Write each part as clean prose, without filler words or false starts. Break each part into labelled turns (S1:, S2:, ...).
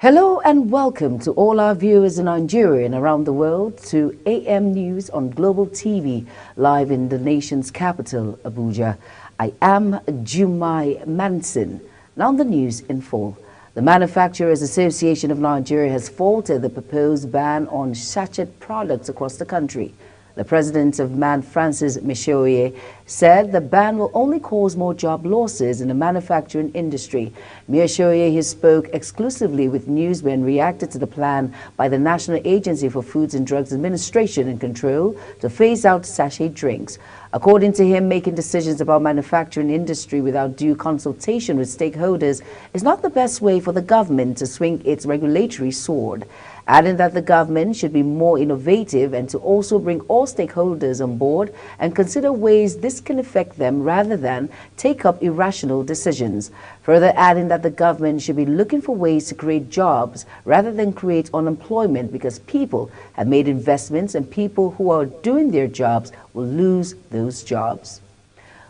S1: Hello and welcome to all our viewers in Nigeria and around the world to AM News on Global TV, live in the nation's capital, Abuja. I am Jumai Manson. Now the news in full. The Manufacturers Association of Nigeria has faulted the proposed ban on sachet products across the country. The president of MAN, Francis Mishoye, said the ban will only cause more job losses in the manufacturing industry. Mishoye, who spoke exclusively with newsmen, reacted to the plan by the National Agency for Foods and Drugs Administration and Control to phase out sachet drinks. According to him, making decisions about manufacturing industry without due consultation with stakeholders is not the best way for the government to swing its regulatory sword, adding that the government should be more innovative and to also bring all stakeholders on board and consider ways this can affect them rather than take up irrational decisions. Further adding that the government should be looking for ways to create jobs rather than create unemployment, because people have made investments and people who are doing their jobs will lose those jobs.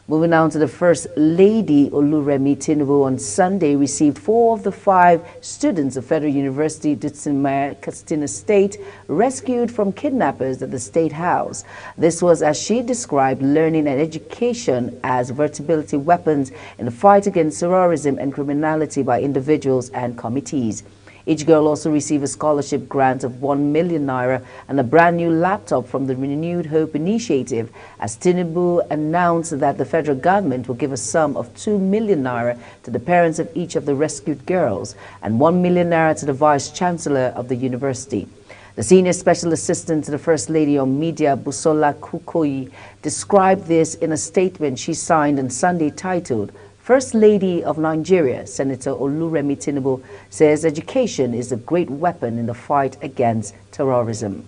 S1: Moving on to the First Lady, Oluremi Tinubu, on Sunday received 4 of the 5 students of Federal University Dutsinma, Katsina State, rescued from kidnappers at the State House. This was, as she described, learning and education as versatility weapons in the fight against terrorism and criminality by individuals and committees. Each girl also received a scholarship grant of 1 million naira and a brand new laptop from the Renewed Hope Initiative, as Tinubu announced that the federal government will give a sum of 2 million naira to the parents of each of the rescued girls and 1 million naira to the vice chancellor of the university. The senior special assistant to the First Lady on Media, Busola Kukoyi, described this in a statement she signed on Sunday titled, First Lady of Nigeria, Senator Oluremi Tinubu, says education is a great weapon in the fight against terrorism.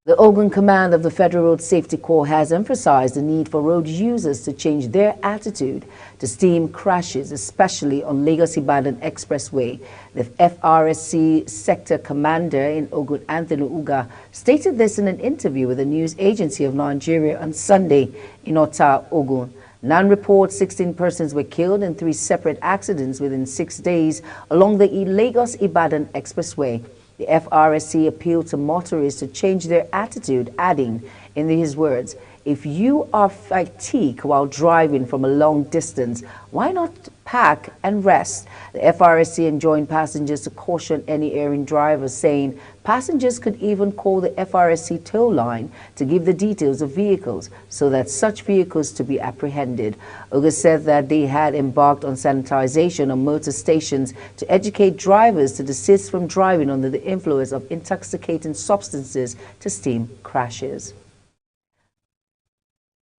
S1: The Ogun Command of the Federal Road Safety Corps has emphasized the need for road users to change their attitude to stem crashes, especially on Lagos-Ibadan Expressway. The FRSC Sector Commander in Ogun, Anthony Uga, stated this in an interview with the News Agency of Nigeria on Sunday in Ota, Ogun. NAN reports 16 persons were killed in 3 separate accidents within 6 days along the Lagos-Ibadan Expressway. The FRSC appealed to motorists to change their attitude, adding, in his words, if you are fatigued while driving from a long distance, why not park and rest? The FRSC enjoined passengers to caution any errant drivers, saying passengers could even call the FRSC tow line to give the details of vehicles so that such vehicles to be apprehended. Uga said that they had embarked on sanitization on motor stations to educate drivers to desist from driving under the influence of intoxicating substances to stem crashes.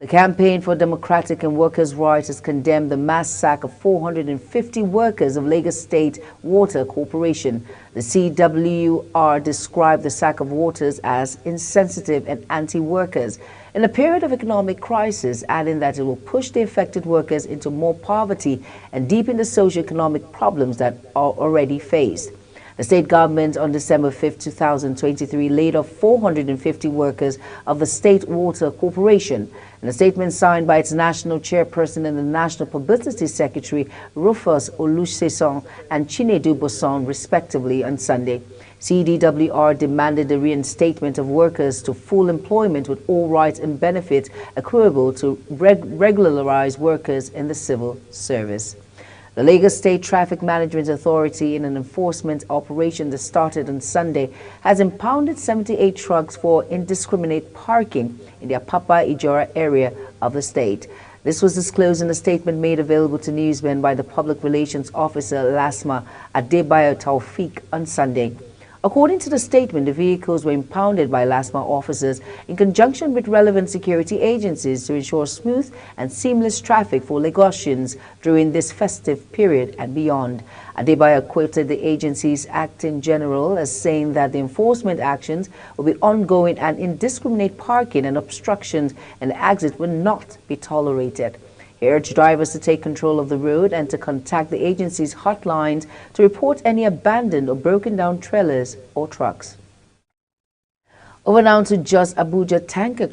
S1: The Campaign for Democratic and Workers' Rights has condemned the mass sack of 450 workers of Lagos State Water Corporation. The CWR described the sack of waters as insensitive and anti-workers in a period of economic crisis, adding that it will push the affected workers into more poverty and deepen the socio-economic problems that are already faced. The state government on December 5, 2023 laid off 450 workers of the State Water Corporation. In a statement signed by its national chairperson and the national publicity secretary, Rufus Olusesan and Chinedu Boson, respectively, on Sunday, CDWR demanded the reinstatement of workers to full employment with all rights and benefits accruable to regularized workers in the civil service. The Lagos State Traffic Management Authority, in an enforcement operation that started on Sunday, has impounded 78 trucks for indiscriminate parking in the Apapa Ijora area of the state. This was disclosed in a statement made available to newsmen by the Public Relations Officer Lasma Adebayo Taufik on Sunday. According to the statement, the vehicles were impounded by LASMA officers in conjunction with relevant security agencies to ensure smooth and seamless traffic for Lagosians during this festive period and beyond. Adebayo quoted the agency's acting general as saying that the enforcement actions will be ongoing and indiscriminate parking and obstructions and exit will not be tolerated. He urged drivers to take control of the road and to contact the agency's hotlines to report any abandoned or broken down trailers or trucks. Over now to Jos Abuja tanker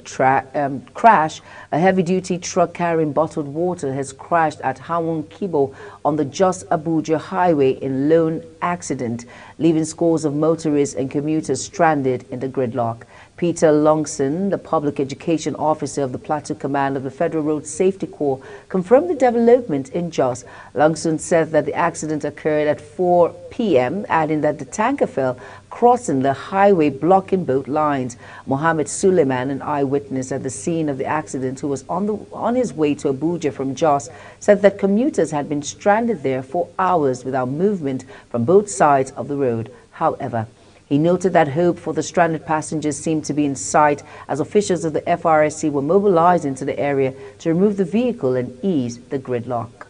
S1: crash. A heavy-duty truck carrying bottled water has crashed at Hawon Kibo on the Jos Abuja highway in lone accident, leaving scores of motorists and commuters stranded in the gridlock. Peter Longson, the public education officer of the Plateau Command of the Federal Road Safety Corps, confirmed the development in Jos. Longson said that the accident occurred at 4 p.m., adding that the tanker fell crossing the highway, blocking both lines. Mohammed Suleiman, an eyewitness at the scene of the accident who was on his way to Abuja from Jos, said that commuters had been stranded there for hours without movement from both sides of the road. However, he noted that hope for the stranded passengers seemed to be in sight as officials of the FRSC were mobilized into the area to remove the vehicle and ease the gridlock.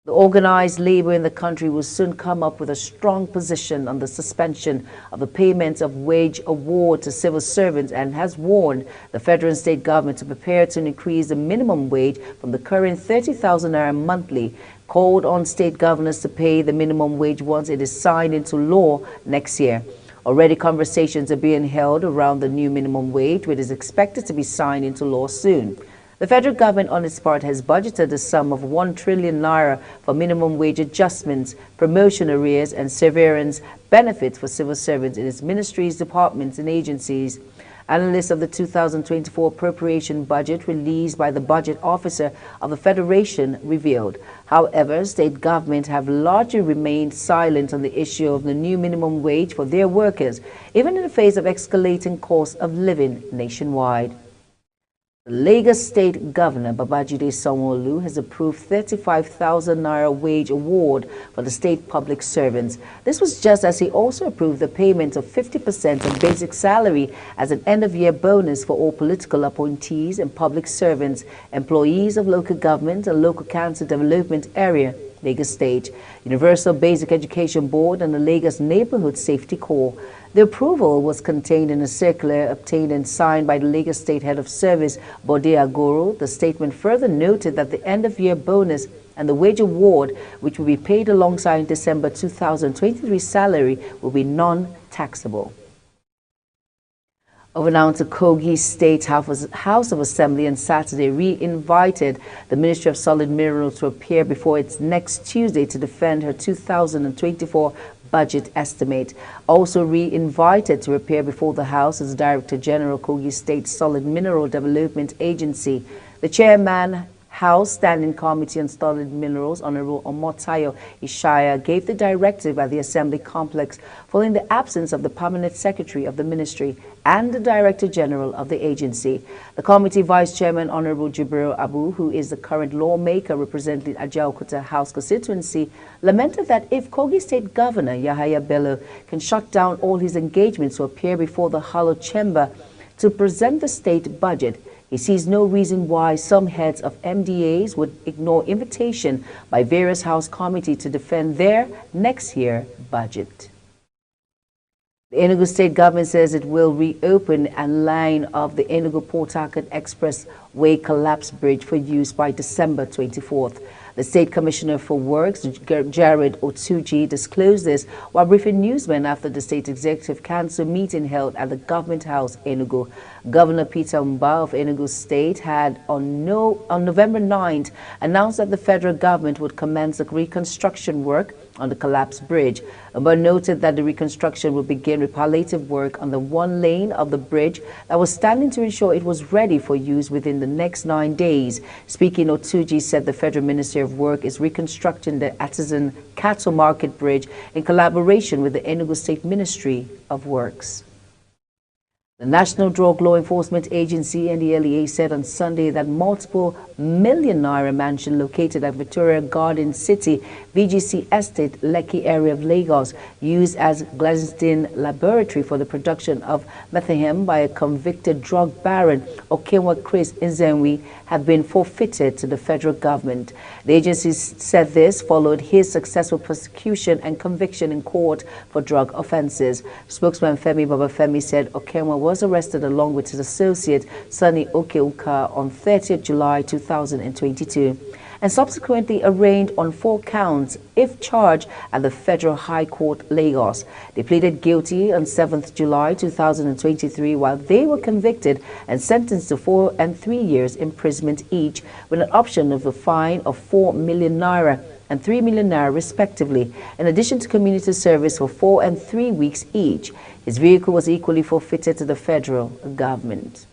S1: The organized labor in the country will soon come up with a strong position on the suspension of the payment of wage award to civil servants and has warned the federal and state government to prepare to increase the minimum wage from the current 30,000 naira monthly, called on state governors to pay the minimum wage once it is signed into law next year. Already conversations are being held around the new minimum wage, which is expected to be signed into law soon. The federal government, on its part, has budgeted a sum of 1 trillion naira for minimum wage adjustments, promotion arrears, and severance benefits for civil servants in its ministries, departments, and agencies. Analysts of the 2024 appropriation budget released by the budget officer of the Federation revealed. However, state governments have largely remained silent on the issue of the new minimum wage for their workers, even in the face of escalating costs of living nationwide. The Lagos State Governor Babajide Sanwo-Olu has approved 35,000 naira wage award for the state public servants. This was just as he also approved the payment of 50% of basic salary as an end-of-year bonus for all political appointees and public servants, employees of local government and local council development area, Lagos State, Universal Basic Education Board, and the Lagos Neighborhood Safety Corps. The approval was contained in a circular obtained and signed by the Lagos State Head of Service, Bode Agoro. The statement further noted that the end-of-year bonus and the wage award, which will be paid alongside December 2023 salary, will be non-taxable. Over now to Kogi State House of Assembly on Saturday re-invited the Ministry of Solid Minerals to appear before its next Tuesday to defend her 2024 budget estimate. Also re-invited to appear before the House is Director General Kogi State Solid Mineral Development Agency. The Chairman, House Standing Committee on Solid Minerals, Honorable Omotayo Ishaya, gave the directive at the Assembly complex following the absence of the Permanent Secretary of the Ministry and the Director General of the agency. The committee Vice Chairman, Honorable Jibril Abu, who is the current lawmaker representing Ajaokuta House constituency, lamented that if Kogi State Governor Yahaya Bello can shut down all his engagements to appear before the Hollow Chamber to present the state budget, he sees no reason why some heads of MDAs would ignore invitation by various House committees to defend their next year budget. The Enugu State government says it will reopen a line of the Enugu-Port Harcourt Expressway collapse bridge for use by December 24th. The State Commissioner for Works, Jared Otuji, disclosed this while briefing newsmen after the State Executive Council meeting held at the Government House, Enugu. Governor Peter Mba of Enugu State had on November 9th announced that the federal government would commence the reconstruction work on the collapsed bridge. Mba noted that the reconstruction would begin with palliative work on the one lane of the bridge that was standing to ensure it was ready for use within the next 9 days. Speaking, Otuji said the Federal Ministry of Work is reconstructing the Artisan Cattle Market Bridge in collaboration with the Enugu State Ministry of Works. The National Drug Law Enforcement Agency, NDLEA, said on Sunday that multiple million naira mansion located at Victoria Garden City, VGC Estate, Lekki area of Lagos, used as Glaston laboratory for the production of methadone by a convicted drug baron, Okenwa Chris Nzenwi, have been forfeited to the federal government. The agency said this followed his successful prosecution and conviction in court for drug offences. Spokesman Femi Babafemi said Okenwa was arrested along with his associate Sunny Okeuka on 30th July 2022 and subsequently arraigned on 4 counts if charged at the Federal High Court, Lagos. They pleaded guilty on 7th July 2023 while they were convicted and sentenced to 4 and 3 years imprisonment each with an option of a fine of 4 million naira and 3 million naira respectively, in addition to community service for 4 and 3 weeks each. His vehicle was equally forfeited to the federal government.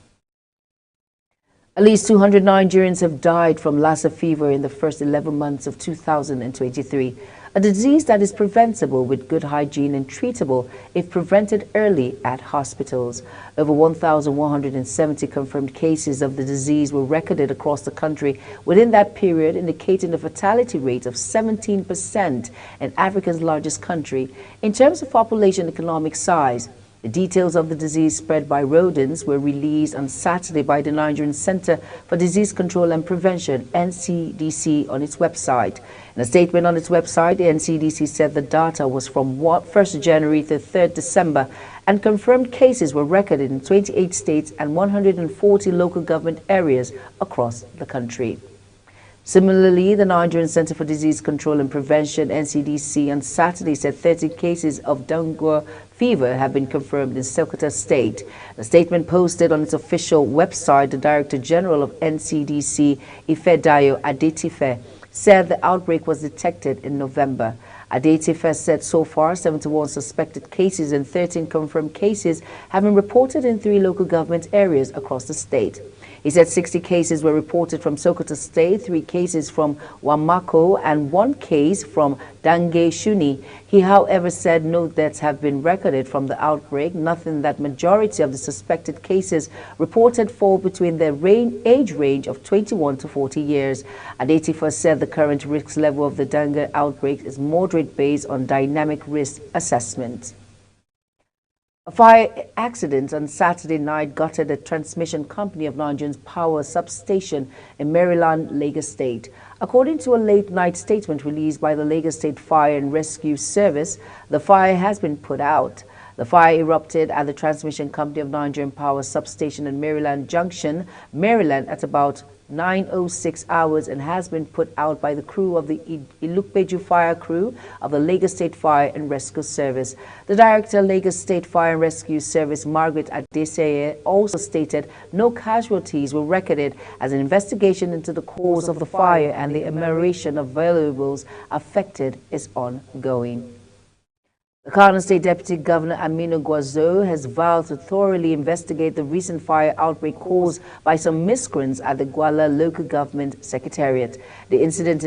S1: At least 200 Nigerians have died from Lassa fever in the first 11 months of 2023, a disease that is preventable with good hygiene and treatable if prevented early at hospitals. Over 1,170 confirmed cases of the disease were recorded across the country within that period, indicating a fatality rate of 17% in Africa's largest country. In terms of population and economic size, the details of the disease spread by rodents were released on Saturday by the Nigerian Center for Disease Control and Prevention, NCDC, on its website. In a statement on its website, the NCDC said the data was from 1st January to 3rd December, and confirmed cases were recorded in 28 states and 140 local government areas across the country. Similarly, the Nigerian Center for Disease Control and Prevention, NCDC, on Saturday said 30 cases of dengue fever have been confirmed in Sokoto State. In a statement posted on its official website, the Director General of NCDC, Ifedayo Adetife, said the outbreak was detected in November. Adetife said so far 71 suspected cases and 13 confirmed cases have been reported in 3 local government areas across the state. He said 60 cases were reported from Sokoto State, 3 cases from Wamako, and 1 case from Dange Shuni. He, however, said no deaths have been recorded from the outbreak, nothing that majority of the suspected cases reported fall between the age range of 21 to 40 years. Adetife said the current risk level of the dengue outbreak is moderate based on dynamic risk assessment. A fire accident on Saturday night gutted the transmission company of Nigeria's power substation in Maryland, Lagos State. According to a late-night statement released by the Lagos State Fire and Rescue Service, the fire has been put out. The fire erupted at the transmission company of Nigerian Power substation in Maryland Junction, Maryland, at about 9:06 hours and has been put out by the crew of the Ilukpeju Fire Crew of the Lagos State Fire and Rescue Service. The Director, Lagos State Fire and Rescue Service, Margaret Adeseye, also stated no casualties were recorded as an investigation into the cause of the fire and the enumeration of valuables affected is ongoing. The Kano State Deputy Governor Aminu Gwarzo has vowed to thoroughly investigate the recent fire outbreak caused by some miscreants at the Gwala Local Government Secretariat. The incident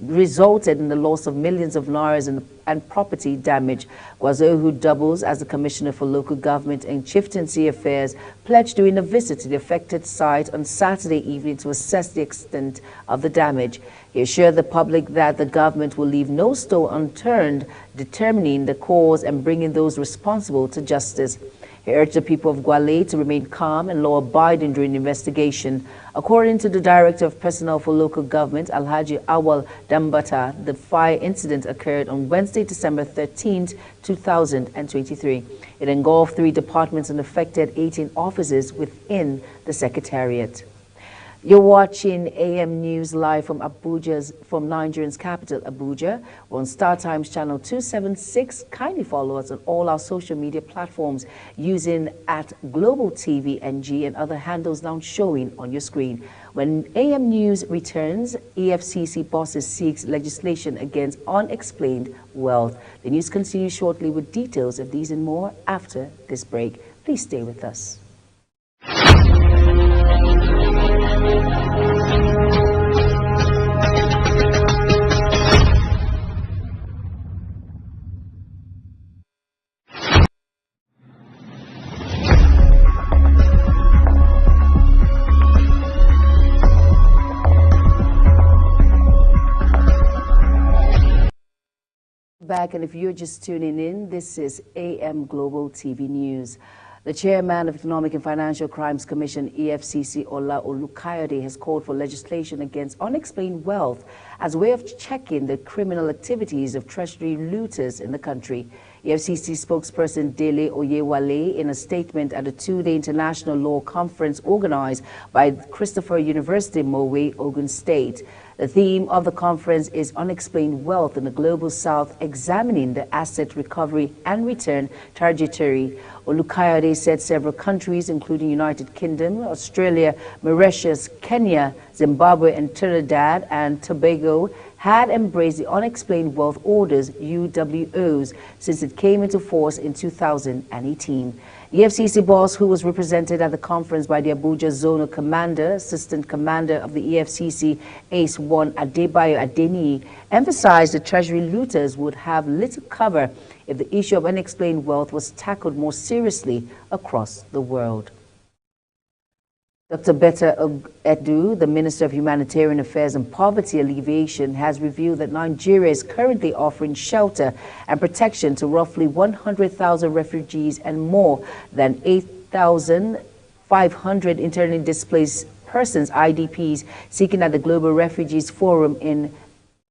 S1: resulted in the loss of millions of nairas and property damage. Gwarzo, who doubles as the Commissioner for Local Government and Chieftaincy Affairs, pledged during a visit to the affected site on Saturday evening to assess the extent of the damage. He assured the public that the government will leave no stone unturned, determining the cause and bringing those responsible to justice. He urged the people of Gwale to remain calm and law-abiding during the investigation. According to the Director of Personnel for Local Government, Alhaji Awal Dambata, the fire incident occurred on Wednesday, December 13, 2023. It engulfed 3 departments and affected 18 offices within the Secretariat. You're watching AM News live from Nigeria's capital, Abuja. We're on Star Times channel 276. Kindly follow us on all our social media platforms using @Global TV NG and other handles now showing on your screen. When AM News returns, EFCC bosses seeks legislation against unexplained wealth. The news continues shortly with details of these and more after this break. Please stay with us. Back, and if you're just tuning in, this is AM Global TV News. The chairman of Economic and Financial Crimes Commission, EFCC, Ola Olukayode, has called for legislation against unexplained wealth as a way of checking the criminal activities of treasury looters in the country. EFCC spokesperson Dele Oyewale, in a statement at a two-day international law conference organized by Christopher University, Mowe, Ogun State. The theme of the conference is Unexplained Wealth in the Global South, examining the asset recovery and return trajectory. Olukayode said several countries, including United Kingdom, Australia, Mauritius, Kenya, Zimbabwe, and Trinidad and Tobago, had embraced the Unexplained Wealth Orders, UWOs, since it came into force in 2018. EFCC boss, who was represented at the conference by the Abuja Zonal Commander, Assistant Commander of the EFCC, Ace 1 Adebayo Adeniyi, emphasized that Treasury looters would have little cover if the issue of unexplained wealth was tackled more seriously across the world. Dr. Betta Edu, the Minister of Humanitarian Affairs and Poverty Alleviation, has revealed that Nigeria is currently offering shelter and protection to roughly 100,000 refugees and more than 8,500 internally displaced persons, IDPs, seeking at the Global Refugees Forum in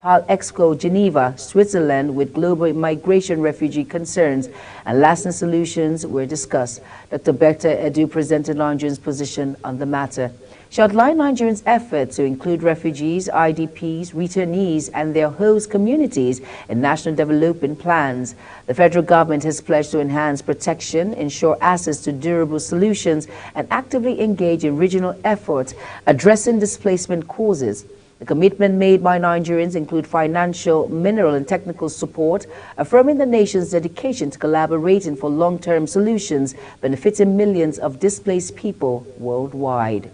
S1: Expo, Geneva, Switzerland, with global migration refugee concerns, and lasting solutions were discussed. Dr. Betta Edu presented Nigerians' position on the matter. She outlined Nigerians' effort to include refugees, IDPs, returnees, and their host communities in national development plans. The federal government has pledged to enhance protection, ensure access to durable solutions, and actively engage in regional efforts addressing displacement causes. The commitment made by Nigerians include financial, mineral, and technical support, affirming the nation's dedication to collaborating for long-term solutions benefiting millions of displaced people worldwide.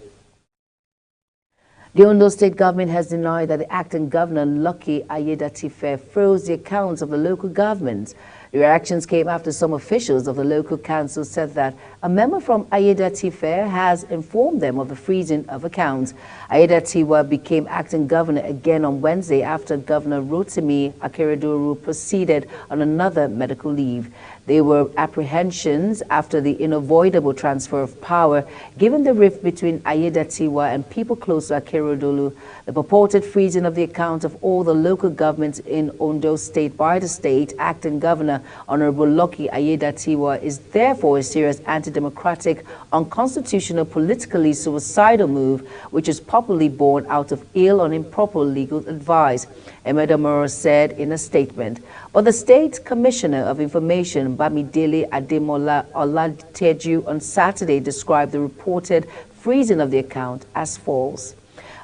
S1: The Ondo State government has denied that the acting governor, Lucky Aiyedatife, froze the accounts of the local government. The reactions came after some officials of the local council said that a member from Aiyedatife has informed them of the freezing of accounts. Aiyedatiwa became acting governor again on Wednesday after Governor Rotimi Akeredolu proceeded on another medical leave. There were apprehensions after the unavoidable transfer of power, given the rift between Aiyedatiwa and people close to Akeredolu. The purported freezing of the accounts of all the local governments in Ondo State by the state acting governor, Honorable Lucky Aiyedatiwa, is therefore a serious anti-democratic, unconstitutional, politically suicidal move, which is popularly born out of ill and improper legal advice, Emedamoro said in a statement. But the State Commissioner of Information, Bamidele Ademola Olateju, on Saturday described the reported freezing of the account as false.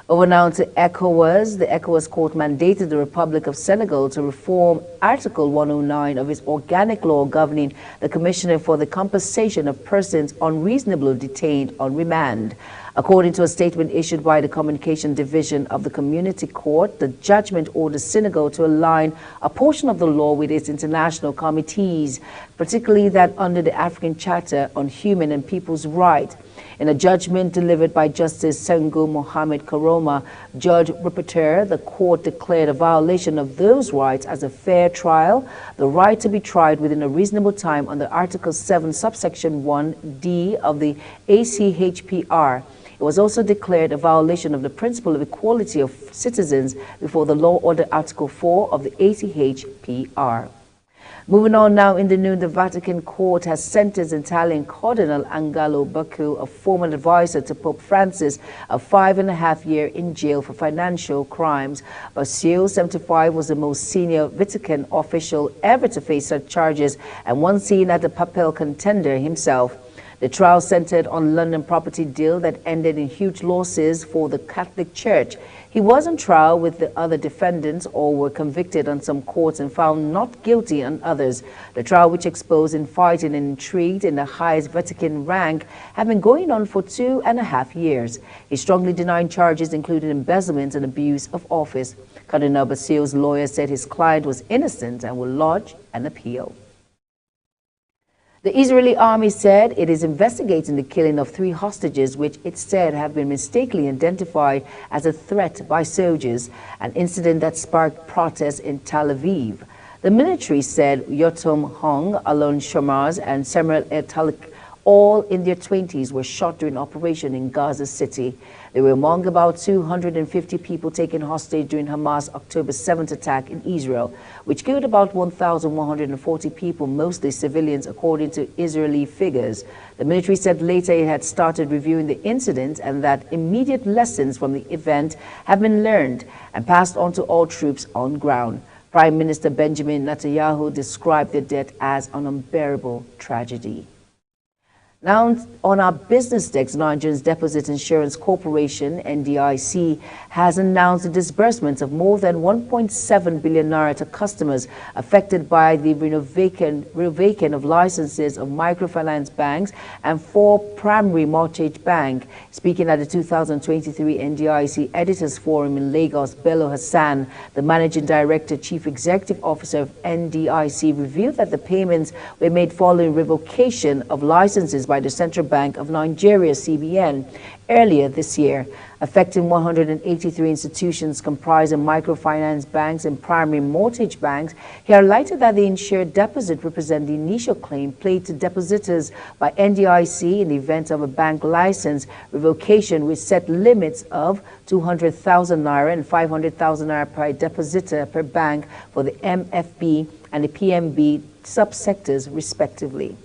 S1: Over now to ECOWAS. The ECOWAS court mandated the Republic of Senegal to reform Article 109 of its organic law governing the Commissioner for the Compensation of Persons Unreasonably Detained on Remand. According to a statement issued by the Communication Division of the Community Court, the judgment orders Senegal to align a portion of the law with its international committees, particularly that under the African Charter on Human and People's Rights. In a judgment delivered by Justice Sengo Mohamed Karoma, Judge Rapporteur, the court declared a violation of those rights as a fair trial, the right to be tried within a reasonable time under Article 7, subsection 1D of the ACHPR. It was also declared a violation of the principle of equality of citizens before the law under Article 4 of the ACHPR. Moving on now, in the noon, the Vatican court has sentenced Italian Cardinal Angelo Bacco, a former advisor to Pope Francis, a 5.5 years in jail for financial crimes. Bacco, 75, was the most senior Vatican official ever to face such charges and once seen as a papal contender himself. The trial centered on London property deal that ended in huge losses for the Catholic Church. He was on trial with the other defendants, or were convicted on some courts and found not guilty on others. The trial, which exposed infighting and intrigue in the highest Vatican rank, had been going on for 2.5 years. He strongly denied charges including embezzlement and abuse of office. Cardinal Bacco's lawyer said his client was innocent and will lodge an appeal. The Israeli army said it is investigating the killing of 3 hostages, which it said have been mistakenly identified as a threat by soldiers, an incident that sparked protests in Tel Aviv. The military said Yotam Hong, Alon Shomars, and Samuel Etalik all in their 20s, were shot during operation in Gaza City. They were among about 250 people taken hostage during Hamas' October 7th attack in Israel, which killed about 1,140 people, mostly civilians, according to Israeli figures. The military said later it had started reviewing the incident and that immediate lessons from the event have been learned and passed on to all troops on ground. Prime Minister Benjamin Netanyahu described the death as an unbearable tragedy. Now, on our business desk, Nigerian Deposit Insurance Corporation, NDIC, has announced the disbursement of more than 1.7 billion naira to customers affected by the revocation of licenses of microfinance banks and 4 primary mortgage banks. Speaking at the 2023 NDIC Editors Forum in Lagos, Bello Hassan, the Managing Director, Chief Executive Officer of NDIC, revealed that the payments were made following revocation of licenses by the Central Bank of Nigeria, CBN, earlier this year, affecting 183 institutions comprising microfinance banks and primary mortgage banks. He highlighted that the insured deposit represent the initial claim paid to depositors by NDIC in the event of a bank license revocation, with set limits of 200,000 naira and 500,000 naira per depositor per bank for the MFB and the PMB subsectors, respectively.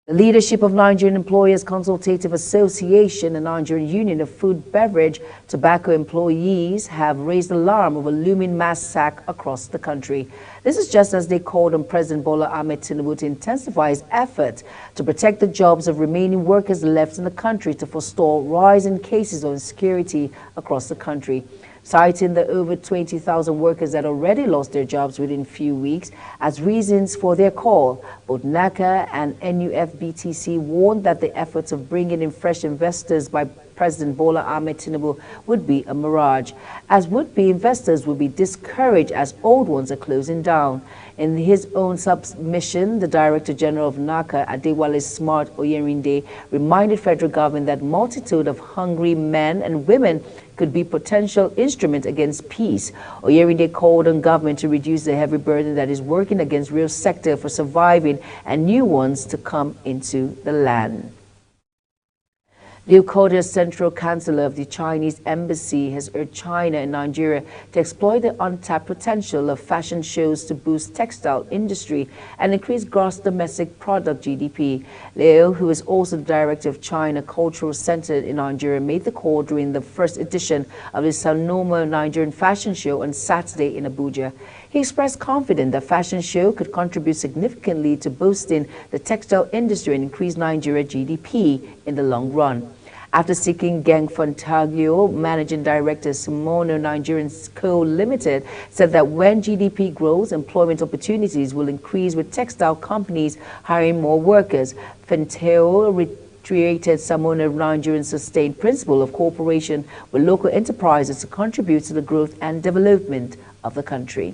S1: The leadership of Nigerian Employers Consultative Association and Nigerian Union of Food, Beverage, Tobacco Employees have raised alarm over looming mass sack across the country. This is just as they called on President Bola Ahmed Tinubu to intensify his efforts to protect the jobs of remaining workers left in the country to forestall rising cases of insecurity across the country. Citing the over 20,000 workers that already lost their jobs within few weeks as reasons for their call, both NACA and NUFBTC warned that the efforts of bringing in fresh investors by President Bola Ahmed Tinubu would be a mirage, as would-be investors would be discouraged as old ones are closing down. In his own submission, the Director General of NACA, Adewale Smart Oyerinde, reminded federal government that multitude of hungry men and women could be potential instrument against peace. Oyerinde called on government to reduce the heavy burden that is working against real sector for surviving and new ones to come into the land. Liu Kode, Central Counselor of the Chinese Embassy, has urged China and Nigeria to exploit the untapped potential of fashion shows to boost textile industry and increase gross domestic product GDP. Liu, who is also the director of China Cultural Center in Nigeria, made the call during the first edition of the Sanoma Nigerian Fashion Show on Saturday in Abuja. He expressed confidence that fashion show could contribute significantly to boosting the textile industry and increase Nigeria GDP in the long run. After seeking Geng Fontaglio, Managing Director Simono Nigerian Co. Limited, said that when GDP grows, employment opportunities will increase with textile companies hiring more workers. Fenteo reiterated Simono Nigerian sustained principle of cooperation with local enterprises to contribute to the growth and development of the country.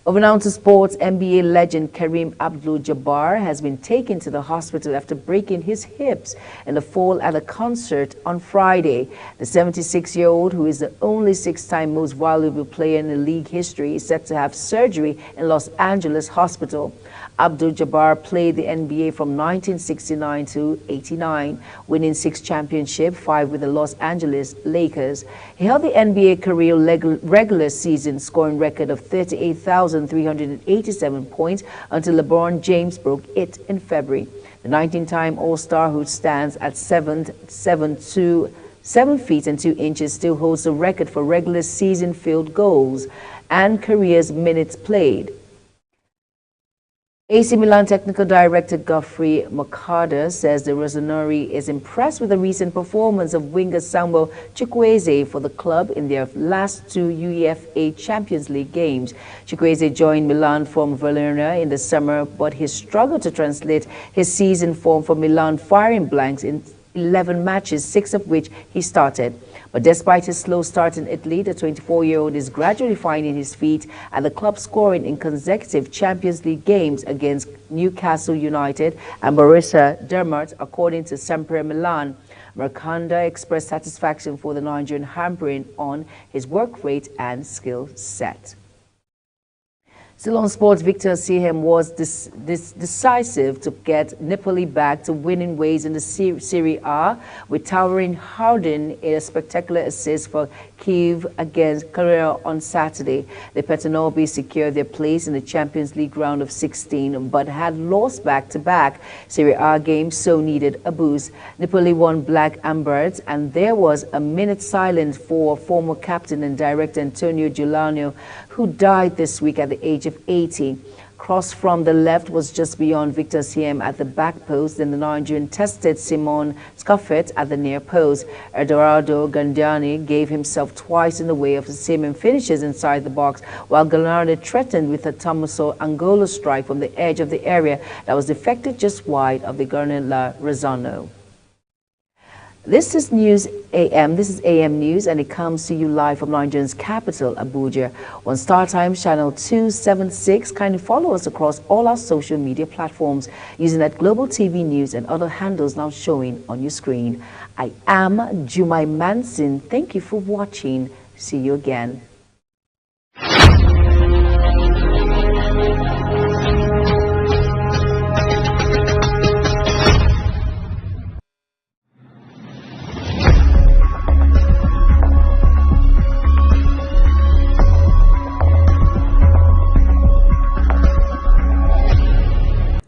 S1: Over now to sports, NBA legend Kareem Abdul-Jabbar has been taken to the hospital after breaking his hips in the fall at a concert on Friday. The 76-year-old, who is the only 6-time most valuable player in the league history, is set to have surgery in Los Angeles Hospital. Abdul-Jabbar played the NBA from 1969 to 89, winning 6 championships, 5 with the Los Angeles Lakers. He held the NBA career regular season scoring record of 38,387 points until LeBron James broke it in February. The 19-time All-Star, who stands at 7 feet and 2 inches, still holds the record for regular season field goals and career's minutes played. AC Milan Technical Director Geoffrey Moncada says the Rossoneri is impressed with the recent performance of winger Samuel Chukwueze for the club in their last 2 UEFA Champions League games. Chukwueze joined Milan from Verona in the summer, but he struggled to translate his season form for Milan, firing blanks in 11 matches, 6 of which he started. But despite his slow start in Italy, the 24-year-old is gradually finding his feet at the club, scoring in consecutive Champions League games against Newcastle United and Borussia Dortmund, according to Sempre Milan. Moncada expressed satisfaction for the Nigerian, hampering on his work rate and skill set. Still on sports, Victor Osimhen was decisive to get Napoli back to winning ways in the Serie A, with towering Howden in a spectacular assist for Kiev against Cagliari on Saturday. The Pettinobi secured their place in the Champions League round of 16, but had lost back-to-back Serie A games, so needed a boost. Napoli won Black and Birds, and there was a minute silence for former captain and director Antonio Giuliano, who died this week at the age of 80. Cross from the left was just beyond Victor Osimhen at the back post. Then the Nigerian tested Simon Scuffet at the near post. Eduardo Gandiani gave himself twice in the way of Osimhen finishes inside the box, while Gallardo threatened with a Tommaso Angola strike from the edge of the area that was deflected just wide of the Granella Razzano. This is News AM. This is AM News, and it comes to you live from Nigeria's capital, Abuja, on StarTimes channel 276. Kindly follow us across all our social media platforms using that Global TV News and other handles now showing on your screen. I am Jumai Manson. Thank you for watching. See you again.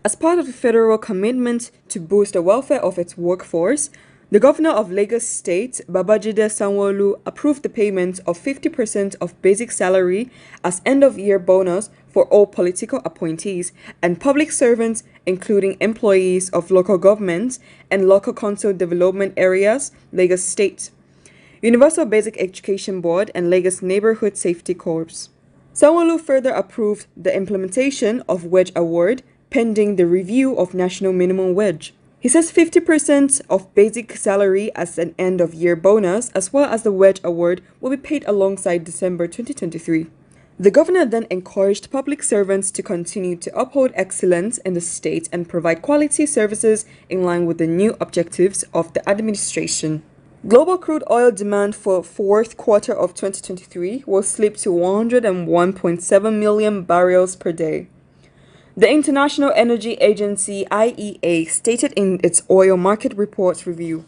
S2: As part of the federal commitment to boost the welfare of its workforce, the governor of Lagos State, Babajide Sanwo-Olu, approved the payment of 50% of basic salary as end-of-year bonus for all political appointees and public servants, including employees of local governments and local council development areas, Lagos State, Universal Basic Education Board, and Lagos Neighborhood Safety Corps. Sanwo-Olu further approved the implementation of wage award pending the review of national minimum wage. He says 50% of basic salary as an end-of-year bonus, as well as the wage award, will be paid alongside December 2023. The governor then encouraged public servants to continue to uphold excellence in the state and provide quality services in line with the new objectives of the administration. Global crude oil demand for fourth quarter of 2023 will slip to 101.7 million barrels per day. The International Energy Agency (IEA) stated in its oil market reports review.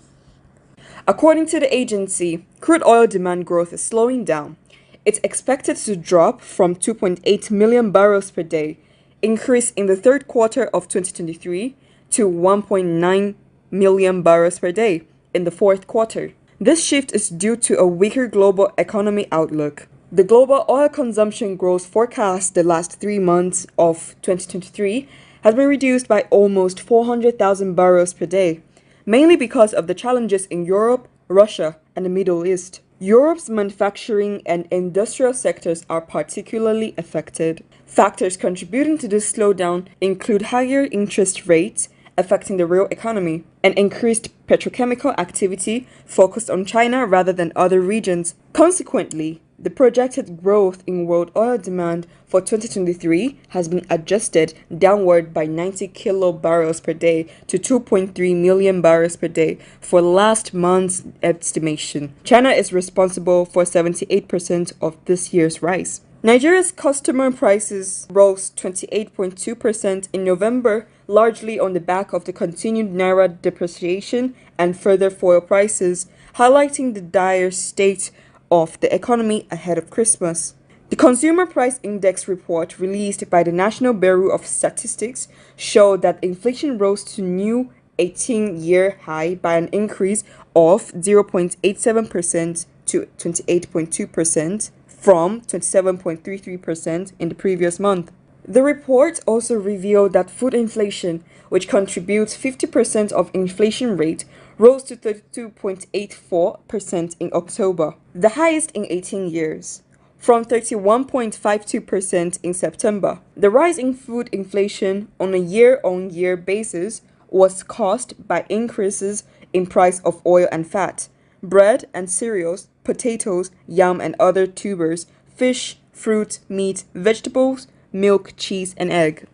S2: According to the agency, crude oil demand growth is slowing down. It's expected to drop from 2.8 million barrels per day, increase in the third quarter of 2023, to 1.9 million barrels per day in the fourth quarter. This shift is due to a weaker global economy outlook. The global oil consumption growth forecast the last 3 months of 2023 has been reduced by almost 400,000 barrels per day, mainly because of the challenges in Europe, Russia, and the Middle East. Europe's manufacturing and industrial sectors are particularly affected. Factors contributing to this slowdown include higher interest rates affecting the real economy and increased petrochemical activity focused on China rather than other regions. Consequently, the projected growth in world oil demand for 2023 has been adjusted downward by 90 kilobarrels per day to 2.3 million barrels per day for last month's estimation. China is responsible for 78% of this year's rise. Nigeria's customer prices rose 28.2% in November, largely on the back of the continued naira depreciation and further fuel prices, highlighting the dire state of the economy ahead of Christmas. The Consumer Price Index report released by the National Bureau of Statistics showed that inflation rose to new 18-year high by an increase of 0.87% to 28.2% from 27.33% in the previous month. The report also revealed that food inflation, which contributes 50% of inflation rate, rose to 32.84% in October, the highest in 18 years, from 31.52% in September. The rise in food inflation on a year-on-year basis was caused by increases in price of oil and fat, bread and cereals, potatoes, yam and other tubers, fish, fruit, meat, vegetables, milk, cheese, and egg.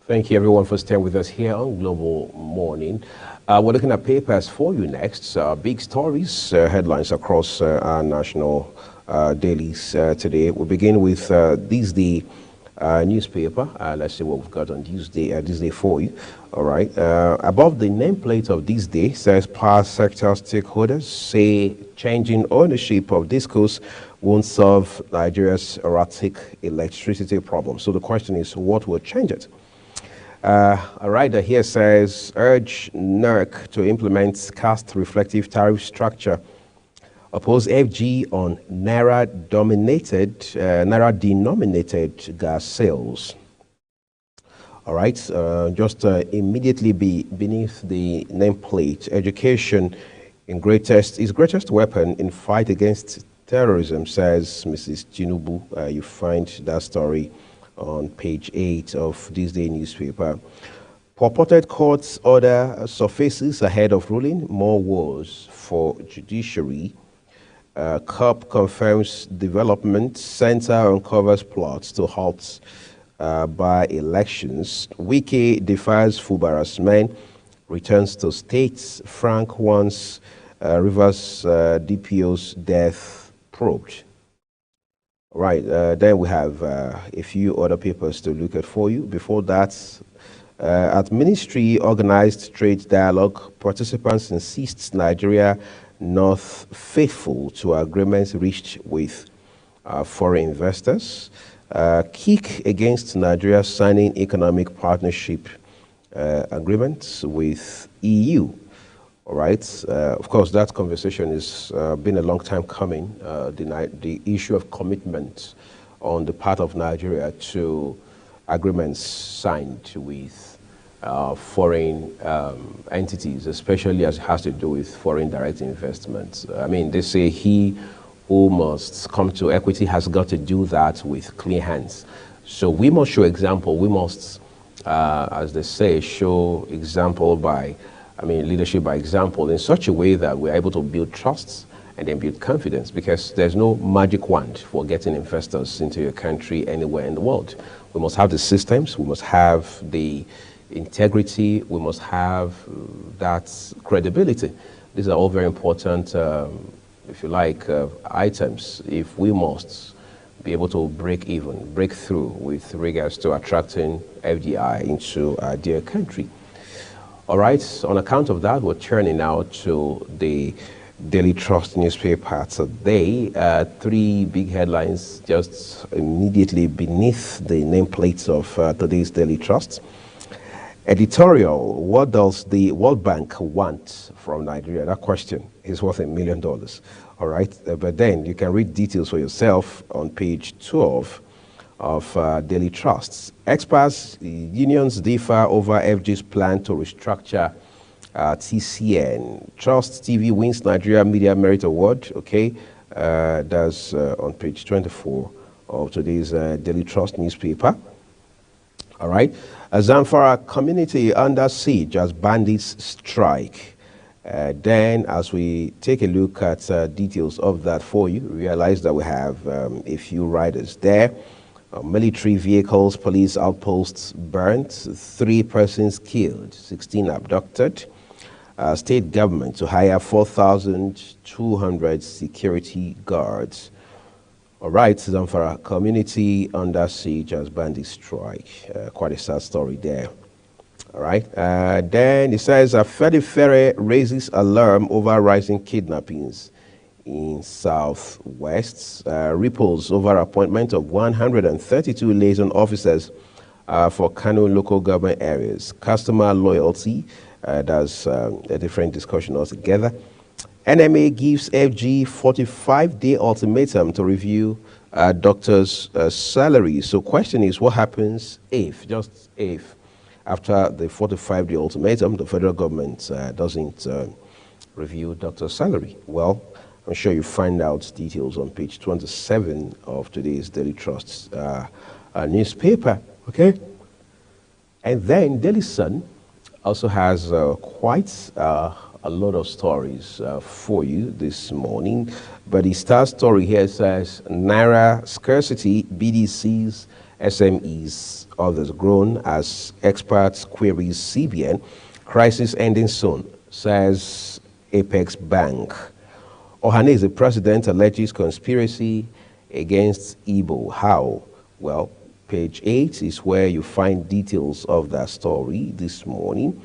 S3: Thank you, everyone, for staying with us here on Global Morning. We're looking at papers for you next. Big stories, headlines across our national dailies today. We'll begin with this day newspaper. Let's see what we've got on this day for you. All right. Above the nameplate of this day says power sector stakeholders say changing ownership of discos won't solve Nigeria's erratic electricity problem. So the question is, what will change it? A writer here says, urge NERC to implement cost reflective tariff structure. Oppose FG on Naira-denominated gas sales. All right, just immediately beneath the nameplate, education is greatest weapon in fight against terrorism, says Mrs. Tinubu. You find that story on page 8 of this day newspaper. Purported court's order surfaces ahead of ruling, more wars for judiciary. COP confirms development, center uncovers plots to halt by elections. Wike defies Fubara's men, returns to states. Frank wants Rivers DPO's death probed. Right, then we have a few other papers to look at for you. Before that, at Ministry Organized Trade Dialogue, participants insist Nigeria not faithful to agreements reached with foreign investors. Kick against Nigeria signing economic partnership agreements with EU. All right. Of course, that conversation has been a long time coming. The issue of commitment on the part of Nigeria to agreements signed with foreign entities, especially as it has to do with foreign direct investments. I mean, they say he who must come to equity has got to do that with clean hands. So we must show example. We must, as they say, show example leadership by example in such a way that we're able to build trust and then build confidence, because there's no magic wand for getting investors into your country anywhere in the world. We must have the systems, we must have the integrity, we must have that credibility. These are all very important, if you like, items if we must be able to break through with regards to attracting FDI into our dear country. All right, on account of that, we're turning now to the Daily Trust newspaper today. 3 big headlines just immediately beneath the nameplates of today's Daily Trust. Editorial, what does the World Bank want from Nigeria? That question is worth $1 million. All right, but then you can read details for yourself on page 12 of Daily Trusts. Experts, unions differ over FG's plan to restructure TCN. Trust TV wins Nigeria Media Merit Award. Okay, that's on page 24 of today's Daily Trust newspaper. All right, Zamfara community under siege as bandits strike. Then, as we take a look at details of that for you, realize that we have a few riders there. Military vehicles, police outposts burnt, 3 persons killed, 16 abducted. State government to hire 4,200 security guards. All right, Zamfara community under siege as bandits strike. Quite a sad story there. All right, then it says Fedifere raises alarm over rising kidnappings in Southwest. Ripples over appointment of 132 liaison officers for Kano local government areas. Customer loyalty, that's a different discussion altogether. NMA gives FG 45-day ultimatum to review doctors' salaries. So question is, what happens if, just if, after the 45-day ultimatum, the federal government doesn't review doctors' salary? Well, I'm sure you find out details on page 27 of today's Daily Trust newspaper, okay? And then Daily Sun also has quite a lot of stories for you this morning. But the star story here says, Naira scarcity, BDCs SMEs, others grown as experts queries CBN. Crisis ending soon, says Apex Bank. Ohaneze president alleges conspiracy against Igbo. How? Well, page 8 is where you find details of that story this morning.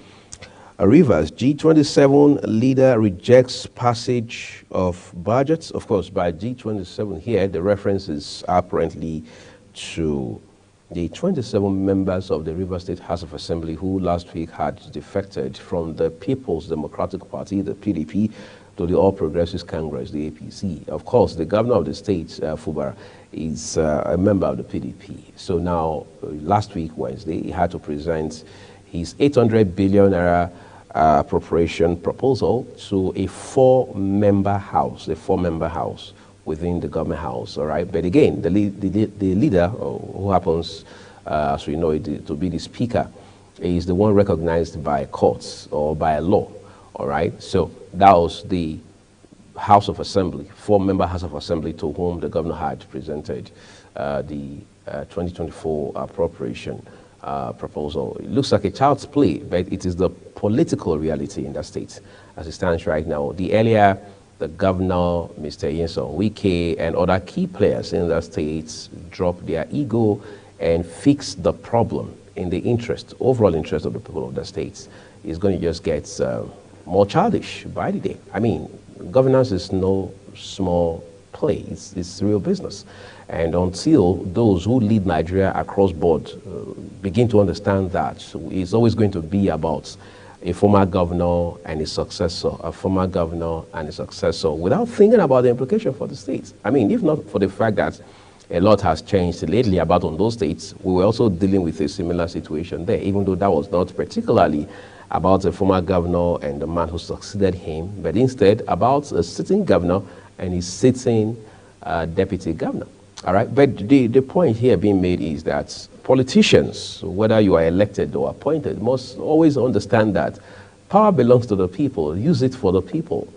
S3: Rivers, G27 leader rejects passage of budgets. Of course, by G27 here, the reference is apparently to the 27 members of the Rivers State House of Assembly who last week had defected from the People's Democratic Party, the PDP, to the All Progressives Congress, the APC. Of course, the governor of the state, Fubara, is a member of the PDP. So now, last week, Wednesday, he had to present his 800 billion naira appropriation proposal to a four-member house within the government house, all right? But again, the leader, who happens, as we know it, to be the speaker, is the one recognized by courts or by law, all right? So that was the House of Assembly, four-member House of Assembly to whom the governor had presented the 2024 appropriation proposal. It looks like a child's play, but it is the political reality in that state as it stands right now. The governor, Mr. Nyesom Wike, and other key players in that state dropped their ego and fixed the problem in the overall interest of the people of the states. Is going to just get more childish by the day. I mean, governance is no small play. It's real business. And until those who lead Nigeria across board begin to understand that, it's always going to be about a former governor and his successor, without thinking about the implication for the states. I mean, if not for the fact that a lot has changed lately about on those states, we were also dealing with a similar situation there, even though that was not particularly about a former governor and the man who succeeded him, but instead about a sitting governor and his sitting deputy governor. All right, but the point here being made is that politicians, whether you are elected or appointed, must always understand that power belongs to the people. Use it for the people.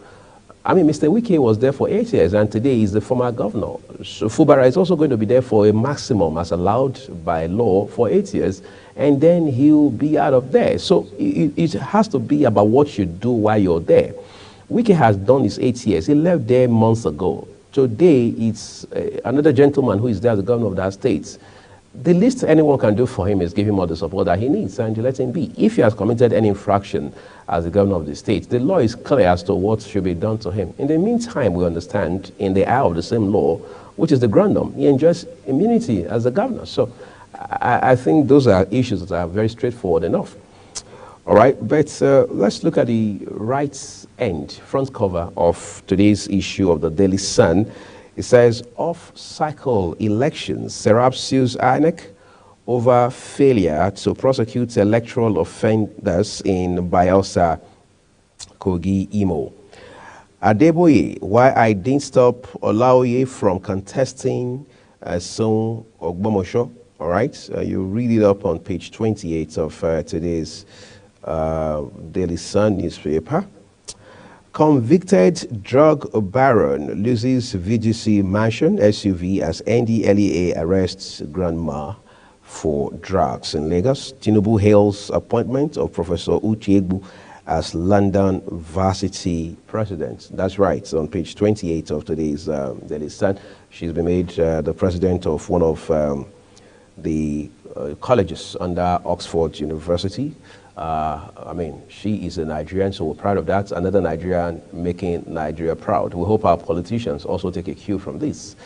S3: I mean, Mr. Wike was there for 8 years, and today he's the former governor. So Fubara is also going to be there for a maximum, as allowed by law, for 8 years, and then he'll be out of there. So it has to be about what you do while you're there. Wike has done his 8 years. He left there months ago. Today, it's another gentleman who is there as the governor of that state. The least anyone can do for him is give him all the support that he needs and let him be. If he has committed any infraction as the governor of the state, the law is clear as to what should be done to him. In the meantime, we understand, in the eye of the same law, which is the grandam, he enjoys immunity as the governor. So I think those are issues that are very straightforward enough. All right, but let's look at the right end, front cover of today's issue of the Daily Sun. It says, off-cycle elections, Serap sues INEC over failure to prosecute electoral offenders in Bayelsa, Kogi, Imo. Adeboye, why I didn't stop Olaoye from contesting Son Ogbomosho. All right, you read it up on page 28 of today's Daily Sun newspaper. Convicted drug baron loses VGC mansion SUV as NDLEA arrests grandma for drugs in Lagos. Tinubu hails appointment of Professor Uche Egbu as London Varsity president. That's right, on page 28 of today's Daily Sun. She's been made the president of one of the colleges under Oxford University. I mean, she is a Nigerian, so we're proud of that. Another Nigerian making Nigeria proud. We hope our politicians also take a cue from this.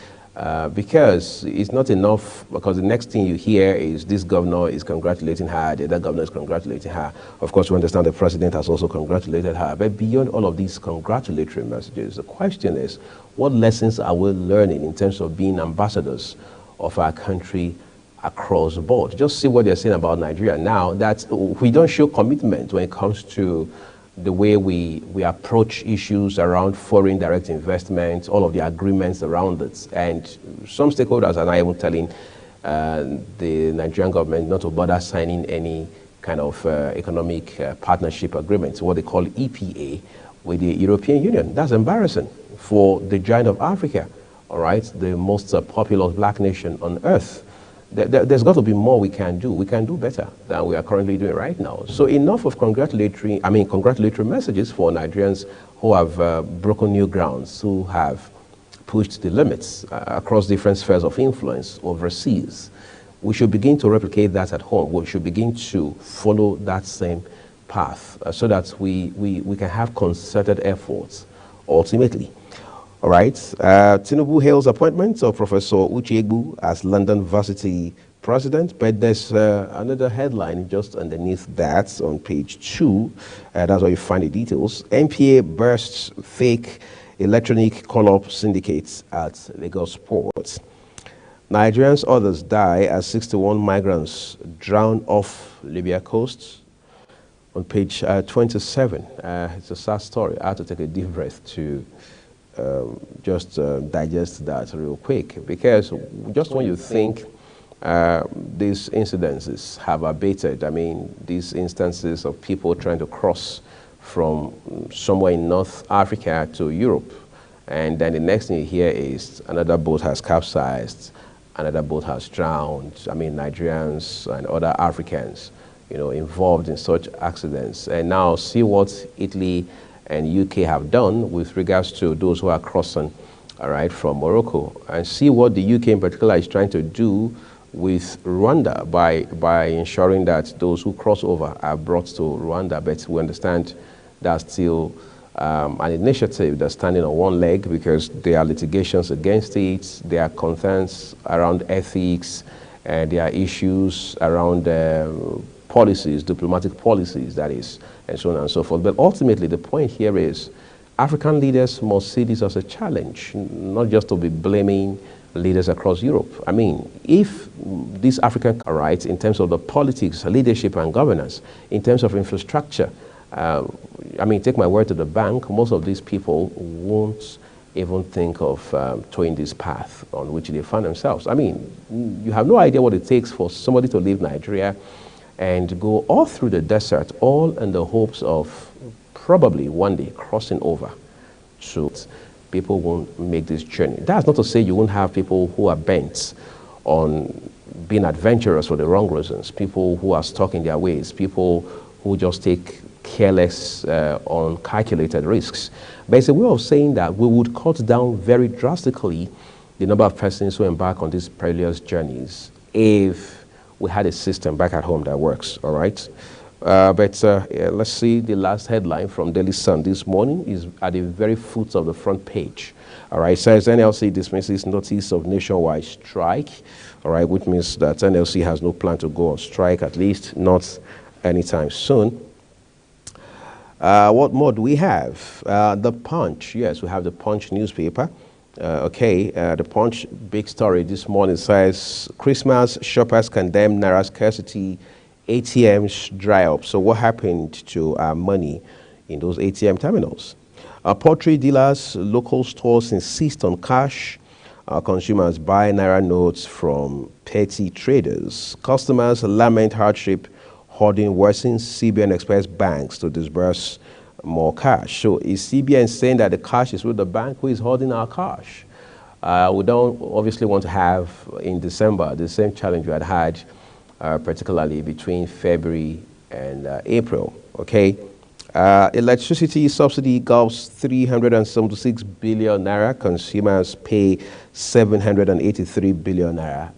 S3: Because it's not enough, because the next thing you hear is this governor is congratulating her, the other governor is congratulating her. Of course, we understand the president has also congratulated her. But beyond all of these congratulatory messages, the question is, what lessons are we learning in terms of being ambassadors of our country across the board? Just see what they're saying about Nigeria now, that we don't show commitment when it comes to the way we approach issues around foreign direct investment, all of the agreements around it. And some stakeholders are not even telling the Nigerian government not to bother signing any kind of economic partnership agreements, what they call EPA, with the European Union. That's embarrassing for the giant of Africa, all right, the most populous black nation on earth. there's got to be more we can do. We can do better than we are currently doing right now. So enough of congratulatory messages for Nigerians who have broken new grounds, who have pushed the limits across different spheres of influence overseas. We should begin to replicate that at home. We should begin to follow that same path so that we can have concerted efforts ultimately. All right. Tinubu hails appointment of Professor Uche Egbu as London Varsity president, but there's another headline just underneath that on page 2. That's where you find the details. NPA bursts fake electronic call-up syndicates at Lagos Port. Nigerians, others die as 61 migrants drown off Libya coast. On page 27, it's a sad story. I had to take a deep breath to just digest that real quick, because just when you think these incidences have abated, I mean, these instances of people trying to cross from somewhere in North Africa to Europe, and then the next thing you hear is another boat has capsized, another boat has drowned. I mean, Nigerians and other Africans, you know, involved in such accidents. And now see what Italy and UK have done with regards to those who are crossing, all right, from Morocco, and see what the UK in particular is trying to do with Rwanda by ensuring that those who cross over are brought to Rwanda. But we understand that's still an initiative that's standing on one leg, because there are litigations against it, there are concerns around ethics, and there are issues around policies, diplomatic policies, that is, and so on and so forth. But ultimately, the point here is African leaders must see this as a challenge, not just to be blaming leaders across Europe. I mean, if these African rights, in terms of the politics, leadership, and governance, in terms of infrastructure, I mean, take my word to the bank, most of these people won't even think of towing this path on which they find themselves. I mean, you have no idea what it takes for somebody to leave Nigeria and go all through the desert, all in the hopes of probably one day crossing over. So people won't make this journey. That's not to say you won't have people who are bent on being adventurous for the wrong reasons, people who are stuck in their ways, people who just take careless, uncalculated risks. But it's a way of saying that we would cut down very drastically the number of persons who embark on these perilous journeys if we had a system back at home that works, all right? Let's see the last headline from Daily Sun this morning is at the very foot of the front page. All right, says NLC dismisses notice of nationwide strike, all right, which means that NLC has no plan to go on strike, at least not anytime soon. What more do we have? The Punch, yes, we have the Punch newspaper. The Punch big story this morning says Christmas shoppers condemn Naira scarcity, ATMs dry up. So what happened to our money in those ATM terminals? Poultry dealers, local stores insist on cash. Consumers buy Naira notes from petty traders. Customers lament hardship. Hoarding worsens. CBN expects banks to disburse more cash. So is CBN saying that the cash is with the bank? Who is holding our cash? We don't obviously want to have in December the same challenge we had particularly between February and April. Okay, electricity subsidy gulps 376 billion naira. Consumers pay 783 billion naira.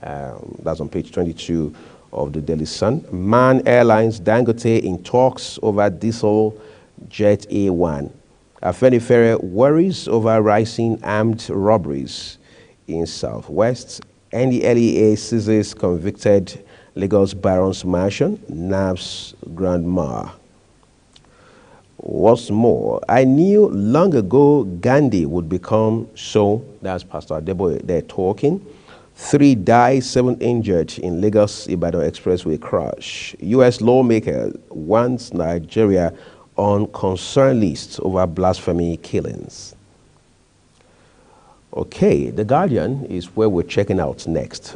S3: That's on page 22 of the Daily Sun. MAN Airlines Dangote in talks over diesel Jet A1. Afenifere worries over rising armed robberies in Southwest. NDLEA seizes convicted Lagos Baron's mansion, nabs grandma. What's more, I knew long ago Gandhi would become so. That's Pastor Adebo there talking. 3 died, 7 injured in Lagos-Ibadan Expressway crash. U.S. lawmaker wants Nigeria on concern list over blasphemy killings. Okay, The Guardian is where we're checking out next.